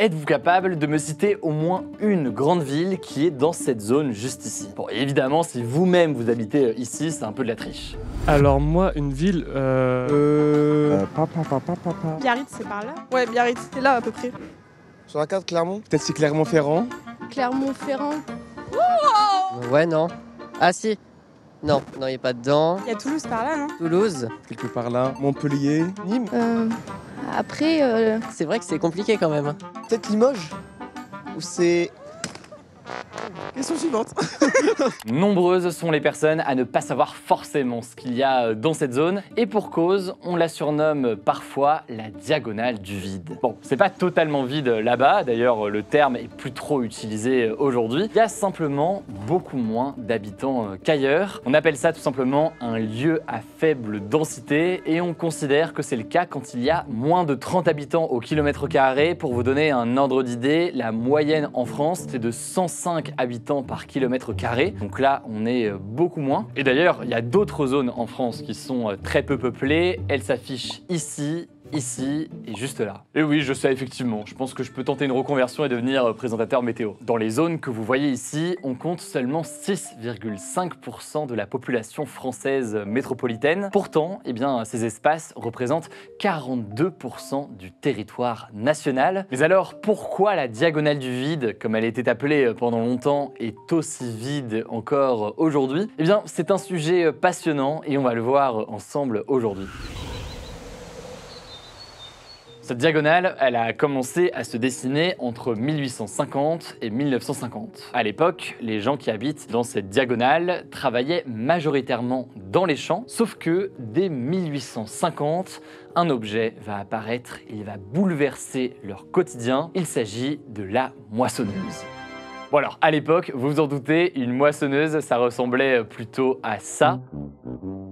Êtes-vous capable de me citer au moins une grande ville qui est dans cette zone juste ici? Bon, évidemment, si vous-même vous habitez ici, c'est un peu de la triche. Alors moi, une ville... Biarritz, c'est par là? Ouais, Biarritz, c'est là à peu près. Sur la carte, Clermont? Peut-être c'est Clermont-Ferrand. Clermont-Ferrand. Ouais, non. Ah si. Non, il n'y a pas dedans. Il y a Toulouse par là, non? Toulouse. Quelque part là. Montpellier. Nîmes. Après, C'est vrai que c'est compliqué quand même. Peut-être Limoges? Ou c'est... Question suivante. Nombreuses sont les personnes à ne pas savoir forcément ce qu'il y a dans cette zone, et pour cause, on la surnomme parfois la diagonale du vide. Bon, c'est pas totalement vide là-bas, d'ailleurs le terme est plus trop utilisé aujourd'hui. Il y a simplement beaucoup moins d'habitants qu'ailleurs. On appelle ça tout simplement un lieu à faible densité, et on considère que c'est le cas quand il y a moins de 30 habitants au kilomètre carré. Pour vous donner un ordre d'idée, la moyenne en France, c'est de 105 habitants par kilomètre carré. Donc là, on est beaucoup moins. Et d'ailleurs, il y a d'autres zones en France qui sont très peu peuplées. Elles s'affichent ici, ici et juste là. Et oui, je sais effectivement, je pense que je peux tenter une reconversion et devenir présentateur météo. Dans les zones que vous voyez ici, on compte seulement 6,5% de la population française métropolitaine. Pourtant, eh bien, ces espaces représentent 42% du territoire national. Mais alors, pourquoi la diagonale du vide, comme elle a été appelée pendant longtemps, est aussi vide encore aujourd'hui? Eh bien, c'est un sujet passionnant et on va le voir ensemble aujourd'hui. Cette diagonale, elle a commencé à se dessiner entre 1850 et 1950. À l'époque, les gens qui habitent dans cette diagonale travaillaient majoritairement dans les champs, sauf que dès 1850, un objet va apparaître et il va bouleverser leur quotidien. Il s'agit de la moissonneuse. Bon alors, à l'époque, vous vous en doutez, une moissonneuse, ça ressemblait plutôt à ça.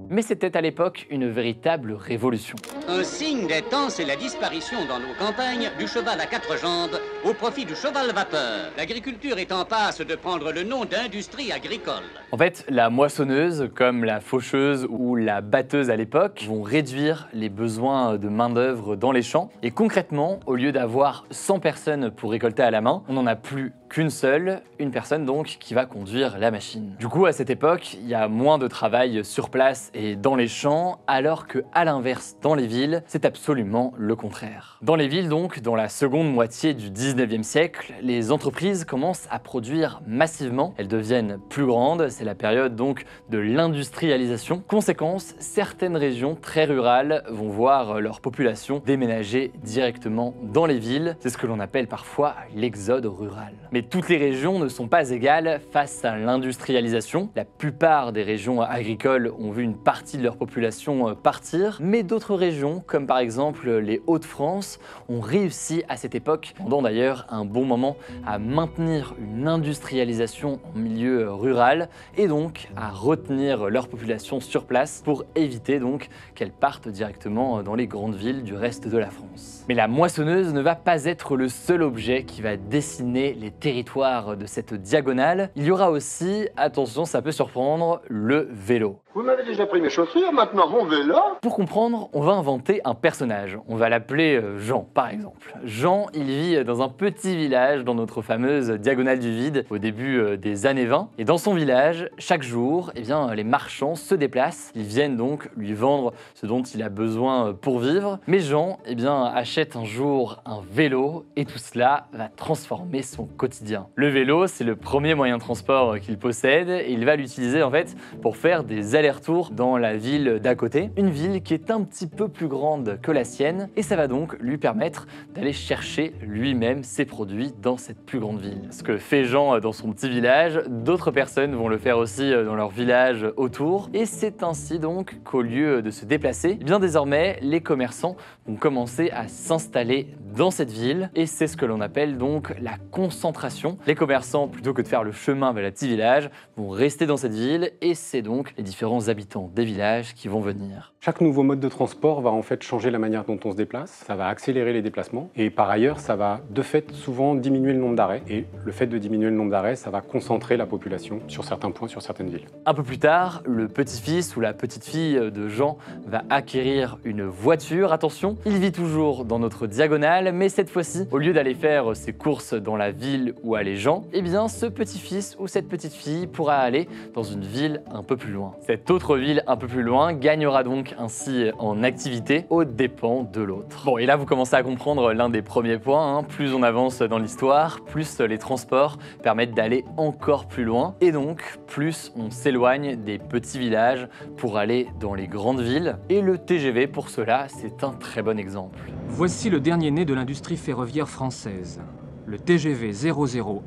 Mais c'était à l'époque une véritable révolution. Un signe des temps, c'est la disparition dans nos campagnes du cheval à 4 jambes au profit du cheval vapeur. L'agriculture est en passe de prendre le nom d'industrie agricole. En fait, la moissonneuse, comme la faucheuse ou la batteuse à l'époque, vont réduire les besoins de main-d'œuvre dans les champs. Et concrètement, au lieu d'avoir 100 personnes pour récolter à la main, on n'en a plus qu'une seule, une personne donc qui va conduire la machine. Du coup, à cette époque, il y a moins de travail sur place et dans les champs, alors que à l'inverse, dans les villes, c'est absolument le contraire. Dans les villes donc, dans la seconde moitié du 19e siècle, les entreprises commencent à produire massivement. Elles deviennent plus grandes, c'est la période donc de l'industrialisation. Conséquence, certaines régions très rurales vont voir leur population déménager directement dans les villes. C'est ce que l'on appelle parfois l'exode rural. Mais toutes les régions ne sont pas égales face à l'industrialisation. La plupart des régions agricoles ont vu une partie de leur population partir, mais d'autres régions, comme par exemple les Hauts-de-France, ont réussi à cette époque, pendant d'ailleurs un bon moment, à maintenir une industrialisation en milieu rural et donc à retenir leur population sur place pour éviter donc qu'elles partent directement dans les grandes villes du reste de la France. Mais la moissonneuse ne va pas être le seul objet qui va dessiner les territoires de cette diagonale. Il y aura aussi, attention, ça peut surprendre, le vélo. Vous m'avez déjà pris mes chaussures, maintenant mon vélo. Pour comprendre, on va inventer un personnage. On va l'appeler Jean, par exemple. Jean, il vit dans un petit village dans notre fameuse diagonale du vide au début des années 20. Et dans son village, chaque jour, eh bien, les marchands se déplacent. Ils viennent donc lui vendre ce dont il a besoin pour vivre. Mais Jean, eh bien, achète un jour un vélo et tout cela va transformer son quotidien. Le vélo, c'est le premier moyen de transport qu'il possède et il va l'utiliser en fait pour faire des allers-retours dans la ville d'à côté, une ville qui est un petit peu plus grande que la sienne et ça va donc lui permettre d'aller chercher lui-même ses produits dans cette plus grande ville. Ce que fait Jean dans son petit village, d'autres personnes vont le faire aussi dans leur village autour et c'est ainsi donc qu'au lieu de se déplacer, eh bien désormais les commerçants vont commencer à s'installer dans cette ville et c'est ce que l'on appelle donc la concentration concentration. Les commerçants, plutôt que de faire le chemin vers les petits villages, vont rester dans cette ville et c'est donc les différents habitants des villages qui vont venir. Chaque nouveau mode de transport va en fait changer la manière dont on se déplace, ça va accélérer les déplacements et par ailleurs ça va de fait souvent diminuer le nombre d'arrêts et le fait de diminuer le nombre d'arrêts, ça va concentrer la population sur certains points, sur certaines villes. Un peu plus tard, le petit-fils ou la petite-fille de Jean va acquérir une voiture. Attention, il vit toujours dans notre diagonale, mais cette fois-ci, au lieu d'aller faire ses courses dans la ville où allait Jean, eh bien ce petit-fils ou cette petite-fille pourra aller dans une ville un peu plus loin. Cette autre ville un peu plus loin gagnera donc ainsi en activité aux dépens de l'autre. Bon, et là vous commencez à comprendre l'un des premiers points, hein. Plus on avance dans l'histoire, plus les transports permettent d'aller encore plus loin et donc plus on s'éloigne des petits villages pour aller dans les grandes villes. Et le TGV pour cela, c'est un très bon exemple. Voici le dernier né de l'industrie ferroviaire française, le TGV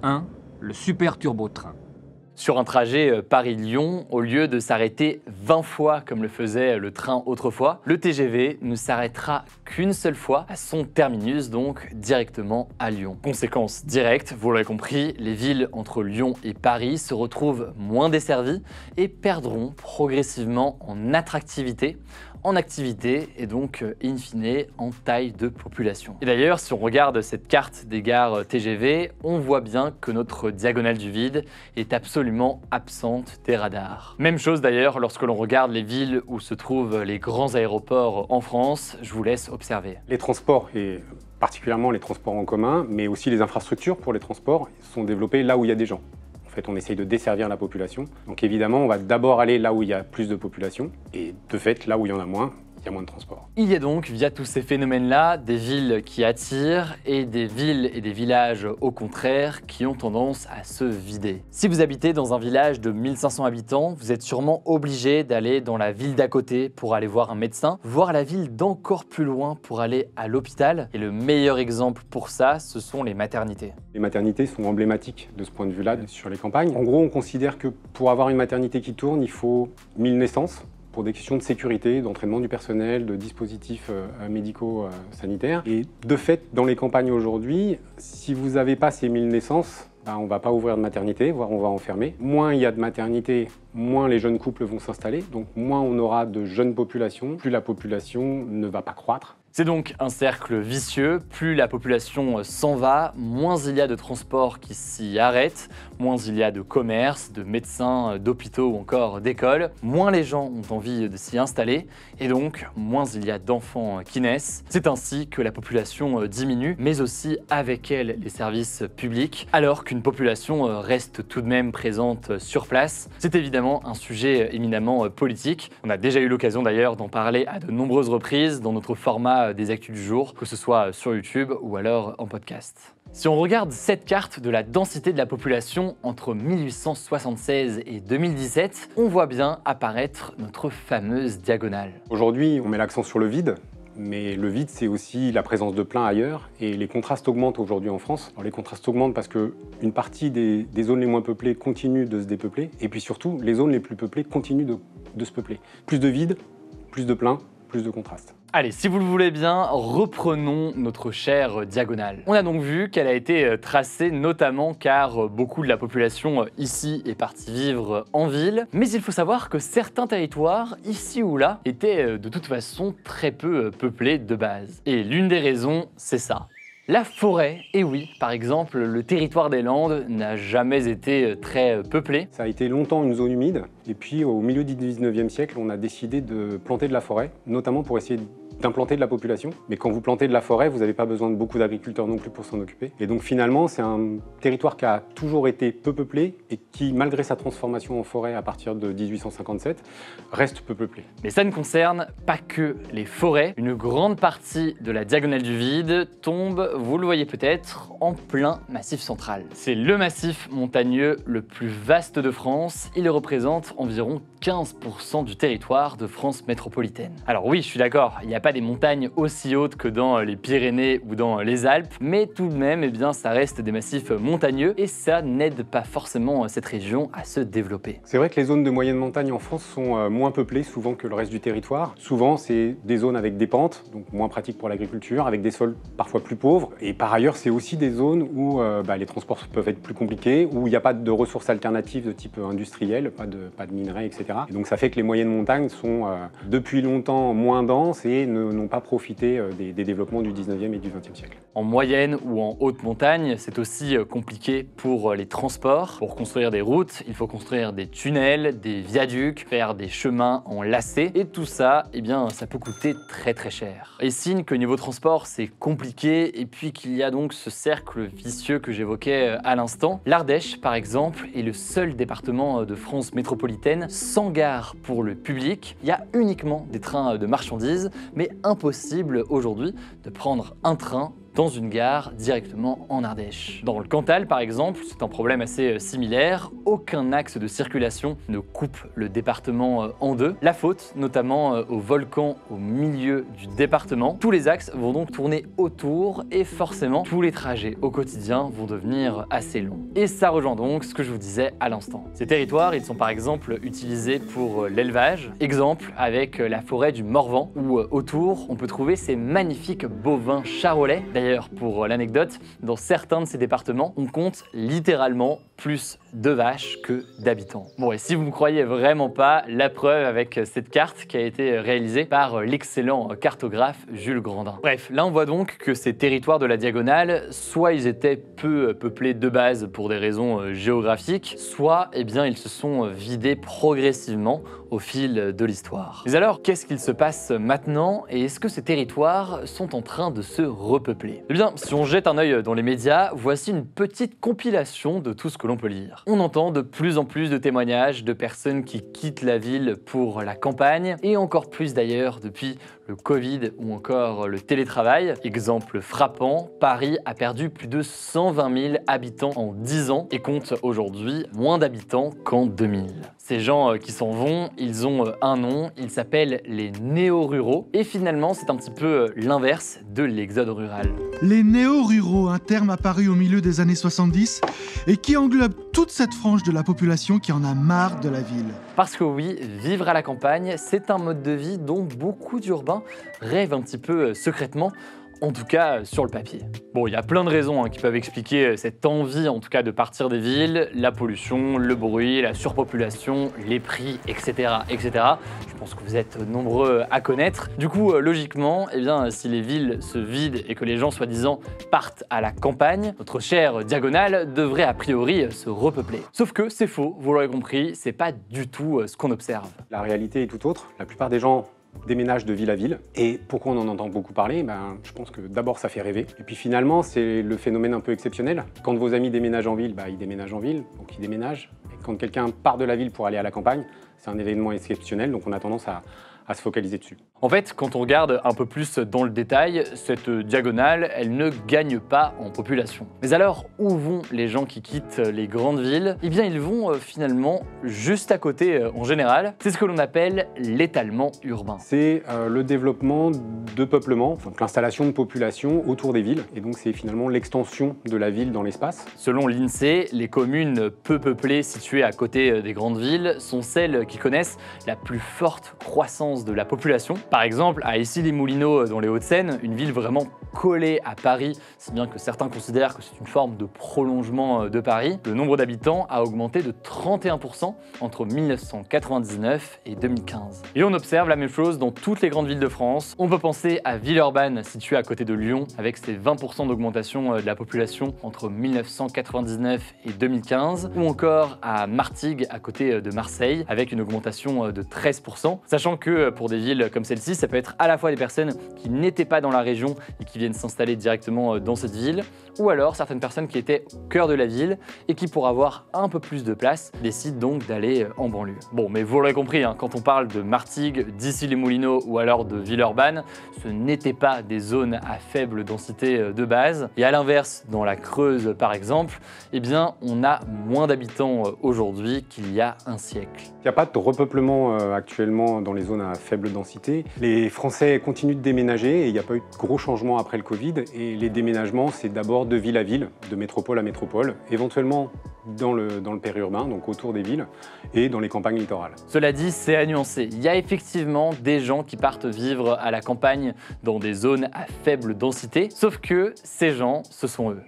001, le super turbotrain. Sur un trajet Paris-Lyon, au lieu de s'arrêter 20 fois comme le faisait le train autrefois, le TGV ne s'arrêtera qu'une seule fois à son terminus, donc directement à Lyon. Conséquence directe, vous l'aurez compris, les villes entre Lyon et Paris se retrouvent moins desservies et perdront progressivement en attractivité, en activité et donc in fine en taille de population. Et d'ailleurs, si on regarde cette carte des gares TGV, on voit bien que notre diagonale du vide est absolument absente des radars. Même chose d'ailleurs lorsque l'on regarde les villes où se trouvent les grands aéroports en France, je vous laisse observer. Les transports et particulièrement les transports en commun, mais aussi les infrastructures pour les transports sont développés là où il y a des gens. En fait, on essaye de desservir la population. Donc évidemment, on va d'abord aller là où il y a plus de population et de fait, là où il y en a moins, il y a moins de transport. Il y a donc, via tous ces phénomènes-là, des villes qui attirent et des villes et des villages, au contraire, qui ont tendance à se vider. Si vous habitez dans un village de 1500 habitants, vous êtes sûrement obligé d'aller dans la ville d'à côté pour aller voir un médecin, voire la ville d'encore plus loin pour aller à l'hôpital. Et le meilleur exemple pour ça, ce sont les maternités. Les maternités sont emblématiques de ce point de vue-là sur les campagnes. En gros, on considère que pour avoir une maternité qui tourne, il faut 1000 naissances. Pour des questions de sécurité, d'entraînement du personnel, de dispositifs médicaux sanitaires. Et de fait, dans les campagnes aujourd'hui, si vous n'avez pas ces 1000 naissances, on ne va pas ouvrir de maternité, voire on va en fermer. Moins il y a de maternité, moins les jeunes couples vont s'installer, donc moins on aura de jeunes populations, plus la population ne va pas croître. C'est donc un cercle vicieux, plus la population s'en va, moins il y a de transports qui s'y arrêtent, moins il y a de commerces, de médecins, d'hôpitaux ou encore d'écoles, moins les gens ont envie de s'y installer et donc moins il y a d'enfants qui naissent. C'est ainsi que la population diminue, mais aussi avec elle les services publics, alors qu'une population reste tout de même présente sur place. C'est évidemment un sujet éminemment politique. On a déjà eu l'occasion d'ailleurs d'en parler à de nombreuses reprises dans notre format des actus du jour, que ce soit sur YouTube ou alors en podcast. Si on regarde cette carte de la densité de la population entre 1876 et 2017, on voit bien apparaître notre fameuse diagonale. Aujourd'hui, on met l'accent sur le vide, mais le vide, c'est aussi la présence de plein ailleurs, et les contrastes augmentent aujourd'hui en France. Alors, les contrastes augmentent parce qu'une partie des zones les moins peuplées continuent de se dépeupler, et puis surtout, les zones les plus peuplées continuent de se peupler. Plus de vide, plus de plein, plus de contrastes. Allez, si vous le voulez bien, reprenons notre chère diagonale. On a donc vu qu'elle a été tracée notamment car beaucoup de la population ici est partie vivre en ville, mais il faut savoir que certains territoires, ici ou là, étaient de toute façon très peu peuplés de base. Et l'une des raisons, c'est ça. La forêt, et oui, par exemple, le territoire des Landes n'a jamais été très peuplé. Ça a été longtemps une zone humide, et puis au milieu du 19e siècle, on a décidé de planter de la forêt, notamment pour essayer d'implanter de la population. Mais quand vous plantez de la forêt, vous n'avez pas besoin de beaucoup d'agriculteurs non plus pour s'en occuper. Et donc finalement, c'est un territoire qui a toujours été peu peuplé et qui, malgré sa transformation en forêt à partir de 1857, reste peu peuplé. Mais ça ne concerne pas que les forêts. Une grande partie de la diagonale du vide tombe, vous le voyez peut-être, en plein massif central. C'est le massif montagneux le plus vaste de France. Il représente environ 15% du territoire de France métropolitaine. Alors oui, je suis d'accord, il n'y a pas pas des montagnes aussi hautes que dans les Pyrénées ou dans les Alpes, mais tout de même, eh bien, ça reste des massifs montagneux et ça n'aide pas forcément cette région à se développer. C'est vrai que les zones de moyenne montagne en France sont moins peuplées souvent que le reste du territoire. Souvent, c'est des zones avec des pentes, donc moins pratiques pour l'agriculture, avec des sols parfois plus pauvres. Et par ailleurs, c'est aussi des zones où les transports peuvent être plus compliqués, où il n'y a pas de ressources alternatives de type industriel, pas de minerais, etc. Et donc ça fait que les moyennes montagnes sont depuis longtemps moins denses et n'ont pas profité des développements du 19e et du 20e siècle. En moyenne ou en haute montagne, c'est aussi compliqué pour les transports. Pour construire des routes, il faut construire des tunnels, des viaducs, faire des chemins en lacets. Et tout ça, eh bien, ça peut coûter très très cher. Et signe que niveau transport, c'est compliqué et puis qu'il y a donc ce cercle vicieux que j'évoquais à l'instant. L'Ardèche, par exemple, est le seul département de France métropolitaine sans gare pour le public. Il y a uniquement des trains de marchandises, mais impossible aujourd'hui de prendre un train dans une gare directement en Ardèche. Dans le Cantal, par exemple, c'est un problème assez similaire. Aucun axe de circulation ne coupe le département en deux. La faute, notamment au volcan au milieu du département. Tous les axes vont donc tourner autour et forcément, tous les trajets au quotidien vont devenir assez longs. Et ça rejoint donc ce que je vous disais à l'instant. Ces territoires, ils sont par exemple utilisés pour l'élevage. Exemple avec la forêt du Morvan, où autour, on peut trouver ces magnifiques bovins charolais. D'ailleurs, pour l'anecdote, dans certains de ces départements, on compte littéralement plus de vaches que d'habitants. Bon, et si vous ne me croyez vraiment pas, la preuve avec cette carte qui a été réalisée par l'excellent cartographe Jules Grandin. Bref, là on voit donc que ces territoires de la Diagonale, soit ils étaient peu peuplés de base pour des raisons géographiques, soit eh bien, ils se sont vidés progressivement au fil de l'histoire. Mais alors, qu'est-ce qu'il se passe maintenant et est-ce que ces territoires sont en train de se repeupler? Eh bien, si on jette un œil dans les médias, voici une petite compilation de tout ce que l'on peut lire. On entend de plus en plus de témoignages de personnes qui quittent la ville pour la campagne, et encore plus d'ailleurs depuis le Covid ou encore le télétravail. Exemple frappant, Paris a perdu plus de 120 000 habitants en 10 ans et compte aujourd'hui moins d'habitants qu'en 2000. Ces gens qui s'en vont, ils ont un nom, ils s'appellent les néo-ruraux, et finalement c'est un petit peu l'inverse de l'exode rural. Les néo-ruraux, un terme apparu au milieu des années 70 et qui englobe toute cette frange de la population qui en a marre de la ville. Parce que oui, vivre à la campagne, c'est un mode de vie dont beaucoup d'urbains rêvent un petit peu secrètement, en tout cas sur le papier. Bon, il y a plein de raisons qui peuvent expliquer cette envie en tout cas de partir des villes, la pollution, le bruit, la surpopulation, les prix, etc. etc. Je pense que vous êtes nombreux à connaître. Du coup, logiquement, eh bien, si les villes se vident et que les gens soi-disant partent à la campagne, notre chère Diagonale devrait a priori se repeupler. Sauf que c'est faux, vous l'aurez compris, c'est pas du tout ce qu'on observe. La réalité est tout autre. La plupart des gens déménagent de ville à ville. Et pourquoi on en entend beaucoup parler? Je pense que d'abord ça fait rêver. Et puis finalement, c'est le phénomène un peu exceptionnel. Quand vos amis déménagent en ville, ils déménagent en ville, donc ils déménagent. Et quand quelqu'un part de la ville pour aller à la campagne, c'est un événement exceptionnel, donc on a tendance à se focaliser dessus. En fait, quand on regarde un peu plus dans le détail, cette diagonale, elle ne gagne pas en population. Mais alors, où vont les gens qui quittent les grandes villes? Eh bien, ils vont finalement juste à côté en général. C'est ce que l'on appelle l'étalement urbain. C'est le développement de peuplement, donc l'installation de population autour des villes. Et donc, c'est finalement l'extension de la ville dans l'espace. Selon l'INSEE, les communes peu peuplées situées à côté des grandes villes sont celles qui connaissent la plus forte croissance de la population. Par exemple, à Issy-les-Moulineaux dans les Hauts-de-Seine, une ville vraiment collée à Paris, si bien que certains considèrent que c'est une forme de prolongement de Paris, le nombre d'habitants a augmenté de 31% entre 1999 et 2015. Et on observe la même chose dans toutes les grandes villes de France. On peut penser à Villeurbanne, située à côté de Lyon, avec ses 20% d'augmentation de la population entre 1999 et 2015, ou encore à Martigues, à côté de Marseille, avec une augmentation de 13%, sachant que pour des villes comme celle-ci, ça peut être à la fois des personnes qui n'étaient pas dans la région et qui viennent s'installer directement dans cette ville, ou alors certaines personnes qui étaient au cœur de la ville et qui, pour avoir un peu plus de place, décident donc d'aller en banlieue. Bon, mais vous l'aurez compris, hein, quand on parle de Martigues, d'Issy-les-Moulineaux ou alors de Villeurbanne, ce n'étaient pas des zones à faible densité de base. Et à l'inverse, dans la Creuse par exemple, eh bien, on a moins d'habitants aujourd'hui qu'il y a un siècle. Il n'y a pas de repeuplement actuellement dans les zones à faible densité. Les Français continuent de déménager et il n'y a pas eu de gros changements après le Covid. Et les déménagements, c'est d'abord de ville à ville, de métropole à métropole, éventuellement dans le périurbain, donc autour des villes, et dans les campagnes littorales. Cela dit, c'est à nuancer. Il y a effectivement des gens qui partent vivre à la campagne dans des zones à faible densité, sauf que ces gens, ce sont eux.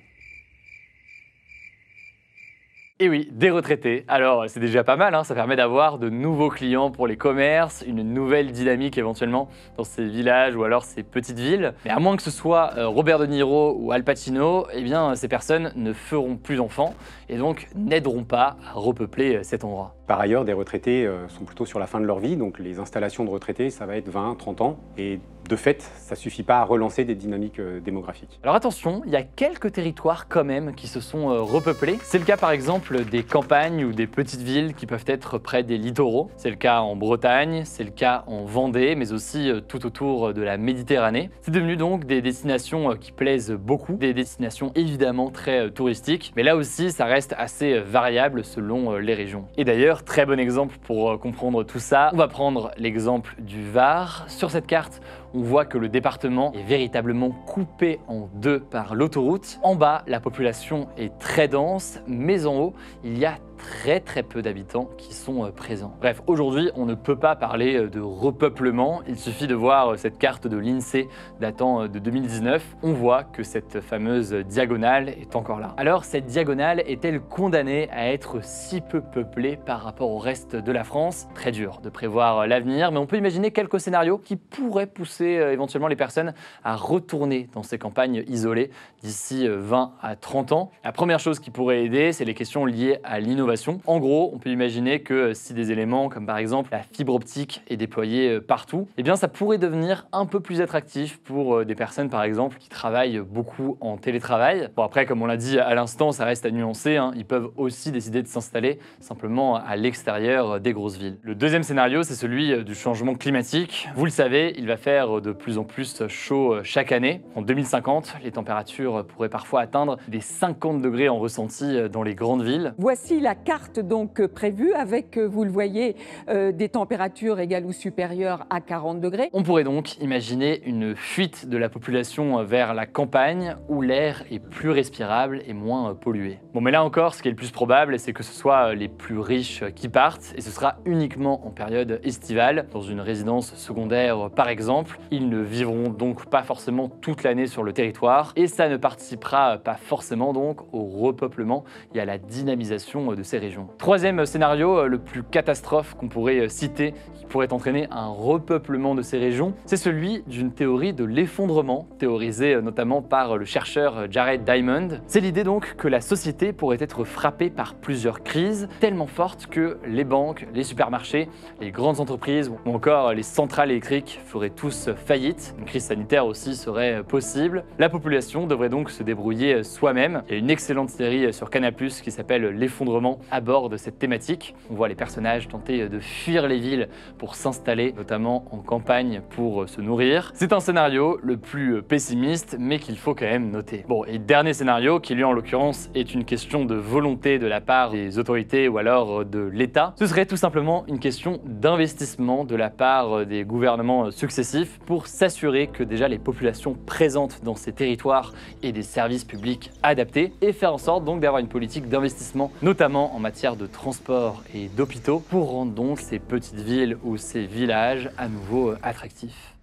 Et oui, des retraités. Alors c'est déjà pas mal, hein, ça permet d'avoir de nouveaux clients pour les commerces, une nouvelle dynamique éventuellement dans ces villages ou alors ces petites villes. Mais à moins que ce soit Robert De Niro ou Al Pacino, eh bien ces personnes ne feront plus d'enfants et donc n'aideront pas à repeupler cet endroit. Par ailleurs, des retraités sont plutôt sur la fin de leur vie, donc les installations de retraités, ça va être 20, 30 ans. Et de fait, ça ne suffit pas à relancer des dynamiques démographiques. Alors attention, il y a quelques territoires quand même qui se sont repeuplés. C'est le cas par exemple des campagnes ou des petites villes qui peuvent être près des littoraux. C'est le cas en Bretagne, c'est le cas en Vendée, mais aussi tout autour de la Méditerranée. C'est devenu donc des destinations qui plaisent beaucoup, des destinations évidemment très touristiques, mais là aussi ça reste assez variable selon les régions. Et d'ailleurs, très bon exemple pour comprendre tout ça, on va prendre l'exemple du Var. Sur cette carte, on voit que le département est véritablement coupé en deux par l'autoroute. En bas, la population est très dense, mais en haut, il y a très peu d'habitants qui sont présents. Bref, aujourd'hui, on ne peut pas parler de repeuplement. Il suffit de voir cette carte de l'INSEE datant de 2019. On voit que cette fameuse diagonale est encore là. Alors, cette diagonale est-elle condamnée à être si peu peuplée par rapport au reste de la France? Très dur de prévoir l'avenir, mais on peut imaginer quelques scénarios qui pourraient pousser éventuellement les personnes à retourner dans ces campagnes isolées d'ici 20 à 30 ans. La première chose qui pourrait aider, c'est les questions liées à l'innovation. En gros, on peut imaginer que si des éléments comme par exemple la fibre optique est déployée partout, eh bien ça pourrait devenir un peu plus attractif pour des personnes par exemple qui travaillent beaucoup en télétravail. Bon après, comme on l'a dit à l'instant, ça reste à nuancer, hein. Ils peuvent aussi décider de s'installer simplement à l'extérieur des grosses villes. Le deuxième scénario, c'est celui du changement climatique. Vous le savez, il va faire de plus en plus chaud chaque année. En 2050, les températures pourraient parfois atteindre des 50 degrés en ressenti dans les grandes villes. Voici la carte donc prévue avec, vous le voyez, des températures égales ou supérieures à 40 degrés. On pourrait donc imaginer une fuite de la population vers la campagne où l'air est plus respirable et moins pollué. Bon, mais là encore, ce qui est le plus probable, c'est que ce soit les plus riches qui partent et ce sera uniquement en période estivale, dans une résidence secondaire par exemple. Ils ne vivront donc pas forcément toute l'année sur le territoire et ça ne participera pas forcément donc au repeuplement et à la dynamisation de ces régions. Troisième scénario, le plus catastrophe qu'on pourrait citer, qui pourrait entraîner un repeuplement de ces régions, c'est celui d'une théorie de l'effondrement, théorisée notamment par le chercheur Jared Diamond. C'est l'idée donc que la société pourrait être frappée par plusieurs crises tellement fortes que les banques, les supermarchés, les grandes entreprises ou encore les centrales électriques feraient tous faillite. Une crise sanitaire aussi serait possible. La population devrait donc se débrouiller soi-même. Il y a une excellente série sur Canal+ qui s'appelle L'effondrement, aborde cette thématique. On voit les personnages tenter de fuir les villes pour s'installer, notamment en campagne pour se nourrir. C'est un scénario le plus pessimiste, mais qu'il faut quand même noter. Bon, et dernier scénario, qui lui en l'occurrence est une question de volonté de la part des autorités ou alors de l'État, ce serait tout simplement une question d'investissement de la part des gouvernements successifs pour s'assurer que déjà les populations présentes dans ces territoires aient des services publics adaptés et faire en sorte donc d'avoir une politique d'investissement, notamment en matière de transport et d'hôpitaux, pour rendre donc ces petites villes ou ces villages à nouveau attractifs.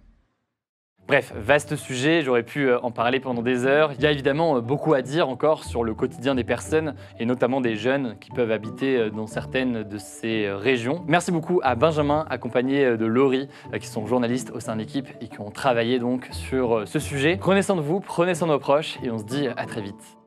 Bref, vaste sujet, j'aurais pu en parler pendant des heures. Il y a évidemment beaucoup à dire encore sur le quotidien des personnes et notamment des jeunes qui peuvent habiter dans certaines de ces régions. merci beaucoup à Benjamin, accompagné de Laurie, qui sont journalistes au sein de l'équipe et qui ont travaillé donc sur ce sujet. Prenez soin de vous, prenez soin de vos proches et on se dit à très vite.